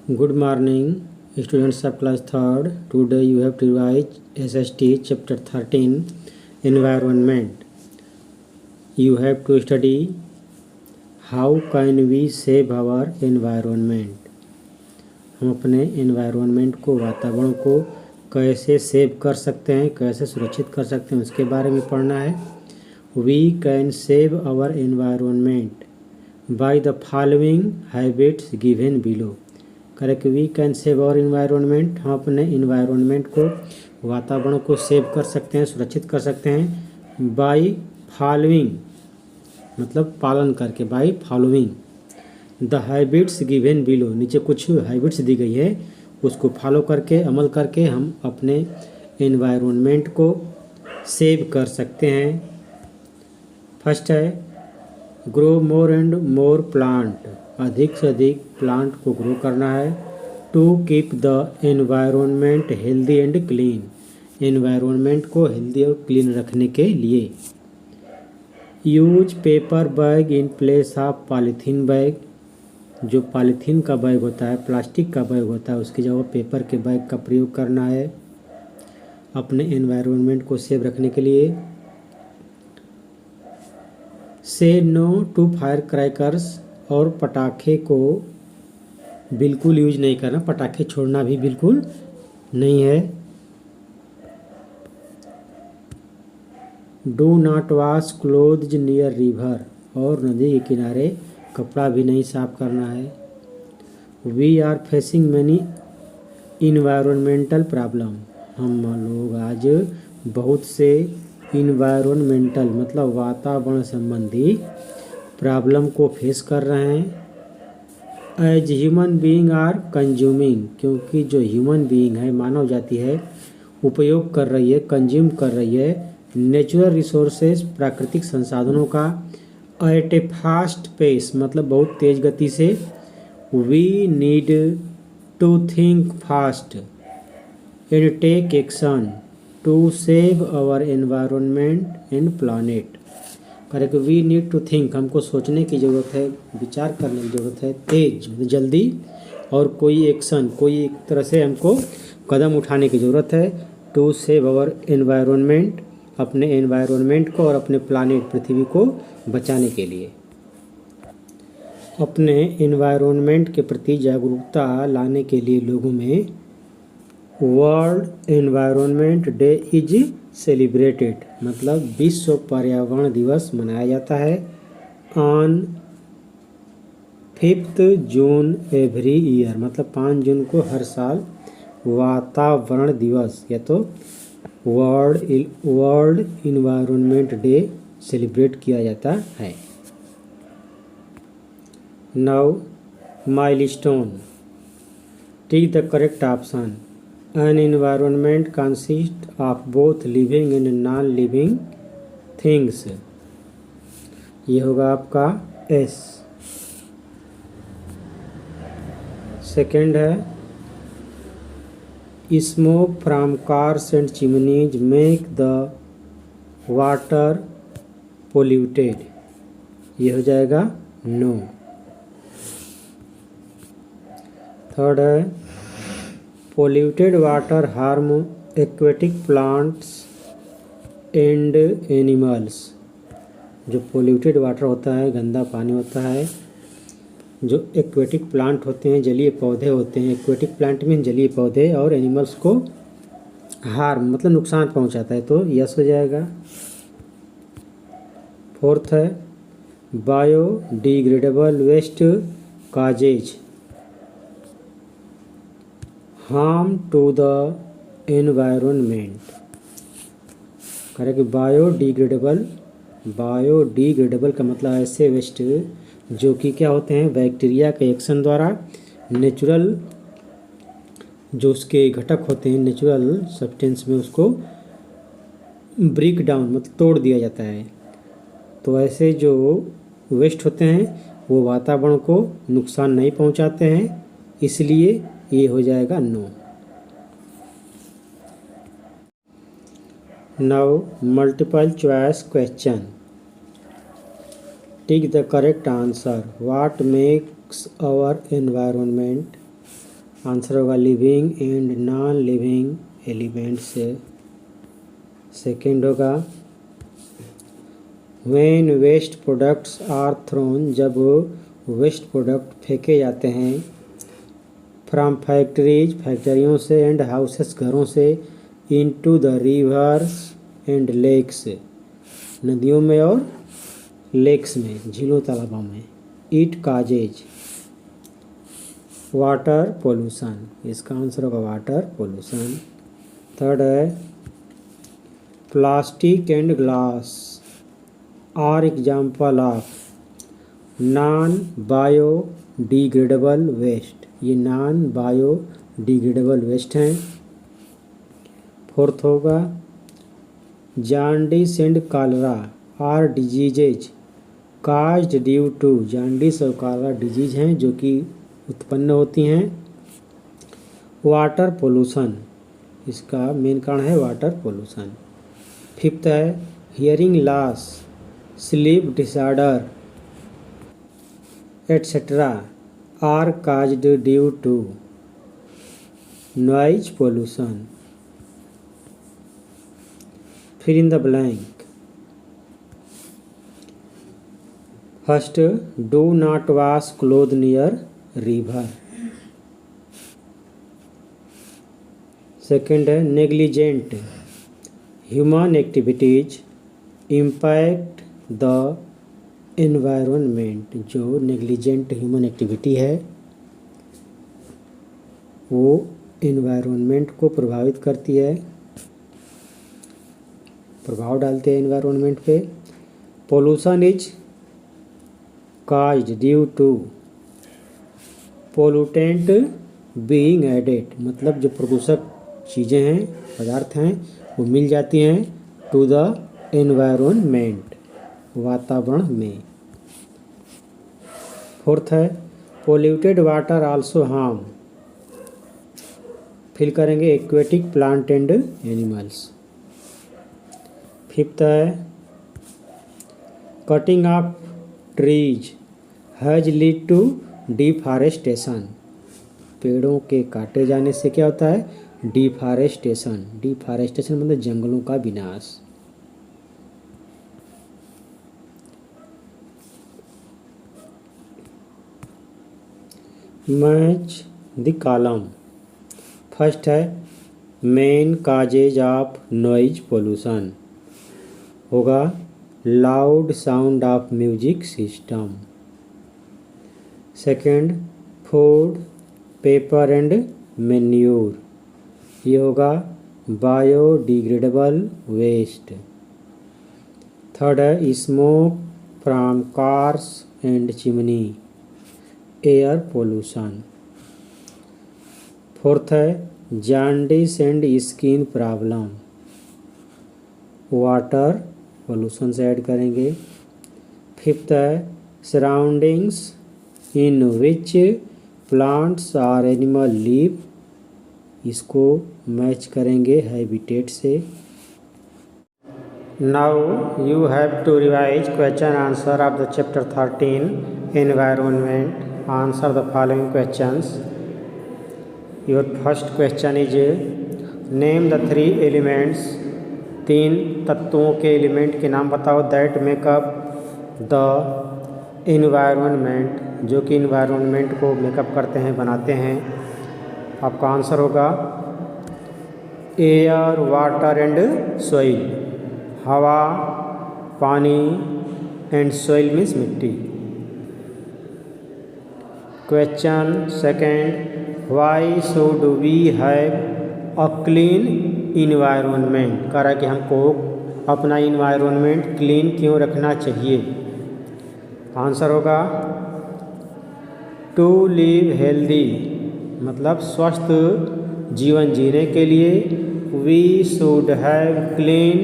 Good morning, students of class 3rd. Today you have to revise SST chapter 13 Environment. You have to study how can we save our environment. हम अपने environment को, वातावरण को कैसे save कर सकते हैं, कैसे सुरक्षित कर सकते हैं, उसके बारे में पढ़ना है. We can save our environment by the following habits given below. Correct. We can save our environment. हम अपने इन्वायरमेंट को, वातावरण को सेव कर सकते हैं, सुरक्षित कर सकते हैं. बाय फॉलोइंग मतलब पालन करके. By following the habits given below. नीचे कुछ हैबिट्स दी गई है, उसको फॉलो करके, अमल करके हम अपने इन्वायरमेंट को सेव कर सकते हैं. फर्स्ट है grow more and more plant. अधिक से अधिक प्लांट को ग्रो करना है. To keep the environment healthy and clean. Environment को हेल्दी और क्लीन रखने के लिए. Use paper bag in place of polythene bag. जो पॉलीथीन का बैग होता है, प्लास्टिक का बैग होता है, उसकी जगह पेपर के बैग का प्रयोग करना है अपने एनवायरनमेंट को सेव रखने के लिए. से नो टू फायर क्रैकर्स. और पटाखे को बिल्कुल यूज नहीं करना, पटाखे छोड़ना भी बिल्कुल नहीं है. Do not wash clothes near river. और नदी के किनारे कपड़ा भी नहीं साफ करना है. We are facing many environmental problem. हम लोग आज बहुत से इन्वायरमेंटल मतलब वातावरण संबंधी प्रॉब्लम को फेस कर रहे हैं. As human being are consuming. क्योंकि जो ह्यूमन बीइंग है, मानव जाति है, उपयोग कर रही है, कंज्यूम कर रही है नेचुरल रिसोर्सेज, प्राकृतिक संसाधनों का, एट ए फास्ट पेस मतलब बहुत तेज गति से. We need to think fast and take action to save our environment and planet. Correct. We need to think. हमको सोचने की ज़रूरत है, विचार करने की ज़रूरत है, तेज जल्दी, और कोई एक्शन, कोई एक तरह से हमको कदम उठाने की ज़रूरत है. To save our environment. अपने एनवायरनमेंट को और अपने प्लानेट पृथ्वी को बचाने के लिए. अपने एनवायरनमेंट के प्रति जागरूकता लाने के लिए लोगों में world environment day is celebrated मतलब विश्व पर्यावरण दिवस मनाया जाता है. ऑन 5 जून एवरी ईयर मतलब 5 जून को हर साल वातावरण दिवस या तो वर्ल्ड इन्वायरमेंट डे सेलिब्रेट किया जाता है. Now milestone. Tick the correct option. An environment consists of both living and non-living things. ये होगा आपका S. सेकेंड है smoke from cars and chimneys make the water polluted. ये हो जाएगा नो. थर्ड है polluted water harm aquatic plants and animals. जो polluted water होता है, गंदा पानी होता है, जो एक्वेटिक प्लांट होते हैं, जलीय पौधे होते हैं, एक्वेटिक प्लांट में जलीय पौधे और एनिमल्स को हार्म मतलब नुकसान पहुंचाता है. तो यस हो जाएगा. फोर्थ है biodegradable waste causes harm to the environment. करेक्ट. बायोडिग्रेडेबल का मतलब ऐसे वेस्ट जो कि क्या होते हैं, बैक्टीरिया के एक्शन द्वारा नेचुरल जो उसके घटक होते हैं, नेचुरल सब्सटेंस में उसको ब्रेक डाउन मतलब तोड़ दिया जाता है. तो ऐसे जो वेस्ट होते हैं वो वातावरण को नुकसान नहीं पहुंचाते हैं, इसलिए ये हो जाएगा no. Now multiple choice question. Tick the correct answer. What makes our environment answer होगा living and non living elements. Second होगा when waste products are thrown, जब वेस्ट प्रोडक्ट फेंके जाते हैं फ्रॉम फैक्ट्रीज, फैक्ट्रियों से, एंड हाउसेस, घरों से, into the rivers and lakes, नदियों में और लेक्स में, झीलों तालाबों में। इट काजेज वाटर पोल्यूशन, इसका आंसर होगा वाटर पोल्यूशन। थर्ड है plastic and glass are example of non biodegradable waste, ये नॉन बायोडिग्रेडेबल वेस्ट हैं। फोर्थ होगा jaundice and cholera are diseases caused due to, jaundice और कॉलरा डिजीज हैं जो कि उत्पन्न होती हैं वाटर पोल्यूशन, इसका मेन कारण है वाटर पोल्यूशन। फिफ्थ है hearing loss, sleep disorder etcetera are caused due to noise pollution. Fill in the blank. First, do not wash cloth near river. Second है negligent human activities impact the environment, जो negligent human activity है वो environment को प्रभावित करती है, प्रभाव डालते हैं एनवायरनमेंट पे। Pollution is caused due to pollutant being added, मतलब जो प्रदूषक चीज़ें हैं, पदार्थ हैं, वो मिल जाती हैं टू द एनवायरनमेंट, वातावरण में। फोर्थ है polluted water also harm, fill करेंगे aquatic plant and animals. Fifth है cutting of trees has lead to deforestation, पेड़ों के काटे जाने से क्या होता है डिफॉरेस्टेशन, डिफॉरेस्टेशन मतलब जंगलों का विनाश। Match the column. फर्स्ट है main causes of noise pollution, होगा loud sound of music system. Second food paper and manure, ये होगा बायोडिग्रेडेबल वेस्ट। थर्ड है smoke from cars and chimney, air pollution. Fourth है jaundice and skin problem, water pollution से add करेंगे। Fifth है surroundings in which plants और animal live, इसको मैच करेंगे हैबिटेट से। Now you have to revise question answer of the chapter 13 environment. Answer the following questions. Your first question is name the 3 elements, 3 तत्वों के element के नाम बताओ दैट मेकअप द एनवायरनमेंट, जो कि इन्वायरमेंट को मेकअप करते हैं, बनाते हैं। आपका आंसर होगा एयर वाटर एंड सॉइल, हवा पानी एंड सॉइल मीन्स मिट्टी। Question second why should we have a clean environment, कह रहा है कि हमको अपना इन्वायरमेंट क्लीन क्यों रखना चाहिए। आंसर होगा टू लिव हेल्दी, मतलब स्वस्थ जीवन जीने के लिए we should have clean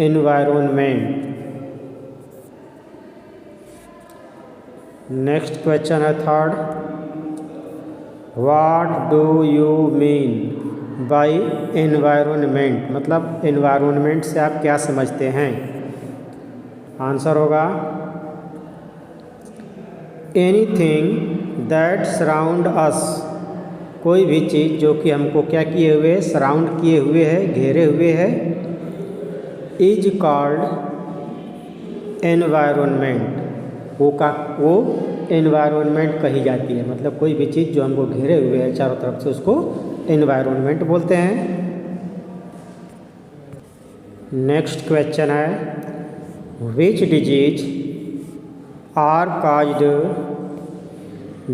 environment. Next question है third, what do you mean by environment, मतलब एनवायरनमेंट से आप क्या समझते हैं। आंसर होगा एनीथिंग दैट सराउंड अस, कोई भी चीज़ जो कि हमको क्या किए हुए, सराउंड किए हुए है, घेरे हुए है, इज कॉल्ड एनवायरनमेंट, वो एनवायरनमेंट कही जाती है। मतलब कोई भी चीज़ जो हमको घेरे हुए है चारों तरफ से, उसको एनवायरनमेंट बोलते हैं। नेक्स्ट क्वेश्चन है, which disease are caused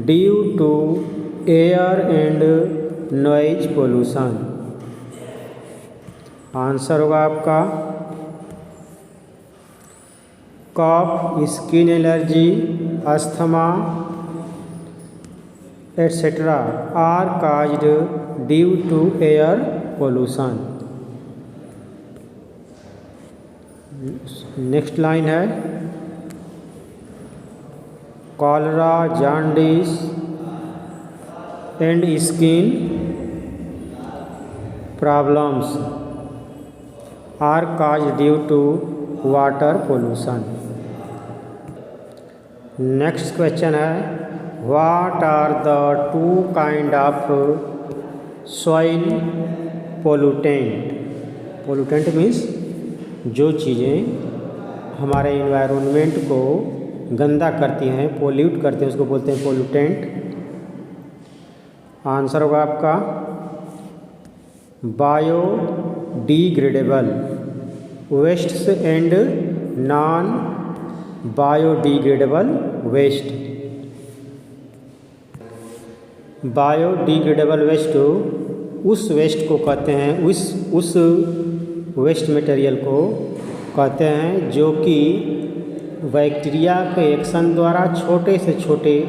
due to air and noise pollution. Answer होगा आपका cough, skin allergy, asthma etcetera are caused due to air pollution. Next line है, cholera, jaundice and skin problems are caused due to water pollution. Next question है, what are the two kind of soil pollutant. Pollutant means जो चीज़ें हमारे environment को गंदा करती हैं, pollute करते हैं, उसको बोलते हैं पोल्यूटेंट। आंसर होगा आपका biodegradable wastes and non biodegradable waste. Biodegradable waste उस वेस्ट को कहते हैं, उस वेस्ट मटेरियल को कहते हैं जो कि बैक्टीरिया के एक्शन द्वारा छोटे से छोटे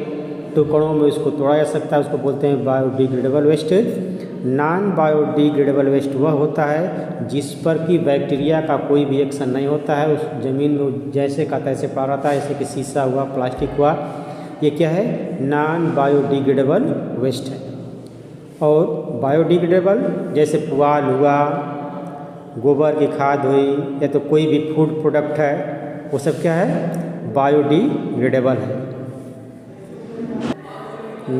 टुकड़ों में उसको तोड़ा जा सकता है, उसको बोलते हैं biodegradable waste. Non biodegradable waste वह होता है जिस पर कि बैक्टीरिया का कोई भी एक्शन नहीं होता है, उस ज़मीन में जैसे का तैसे पड़ा रहता है, जैसे कि शीशा हुआ, प्लास्टिक हुआ, ये क्या है, नॉन बायोडिग्रेडेबल वेस्ट है। और बायोडिग्रेडेबल जैसे पुआल हुआ, गोबर की खाद हुई, या तो कोई भी फूड प्रोडक्ट है, वो सब क्या है, बायोडिग्रेडेबल है।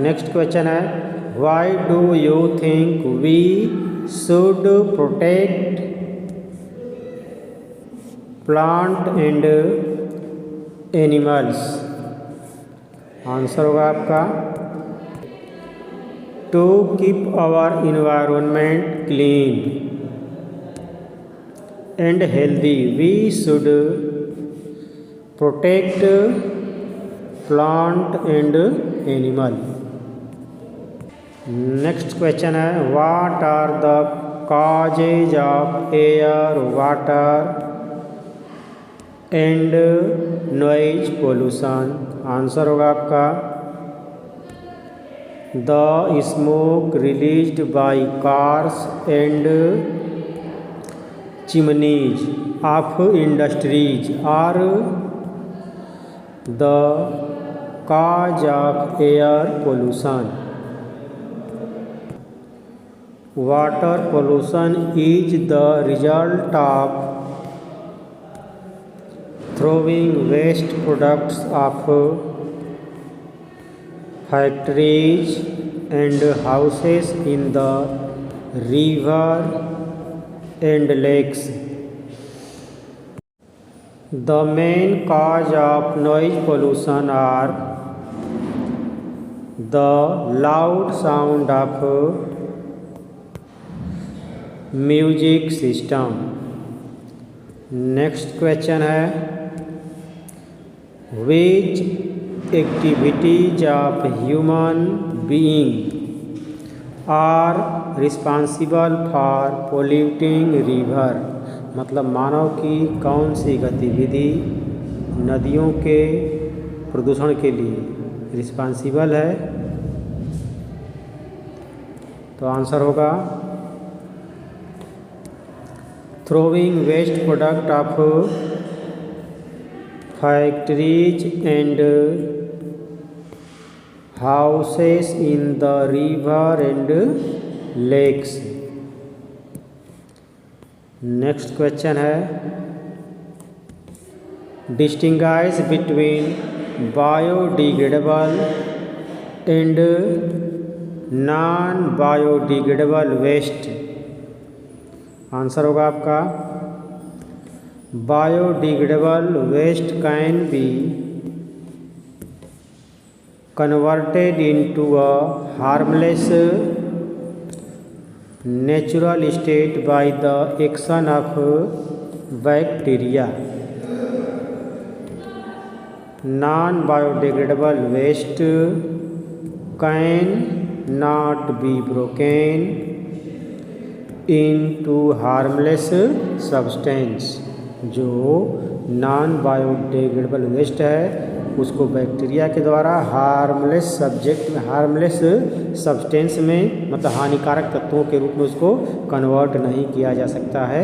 नेक्स्ट क्वेश्चन है, why do you think we should protect plant and animals. Answer होगा आपका to keep our environment clean and healthy we should protect plant and animal. Next question है, what are the causes of air water and noise pollution. Answer होगा आपका the smoke released by cars and chimneys of industries are the cause of air pollution. Water pollution is the result of throwing waste products of factories and houses in the river and lakes. The main cause of noise pollution are the loud sound of music system. Next question है, which activities of human being are responsible for polluting river। मतलब मानव की कौन सी गतिविधि नदियों के प्रदूषण के लिए रिस्पॉन्सिबल है। तो आंसर होगा throwing waste product of factories and houses in the river and lakes. Next question है, distinguish between biodegradable and non biodegradable waste. Answer होगा आपका biodegradable waste can be converted into a harmless natural state by the action of bacteria. Non biodegradable waste can not be broken into harmless substance. जो non biodegradable waste है उसको bacteria के द्वारा harmless substance में मतलब हानिकारक तत्वों के रूप में उसको कन्वर्ट नहीं किया जा सकता है।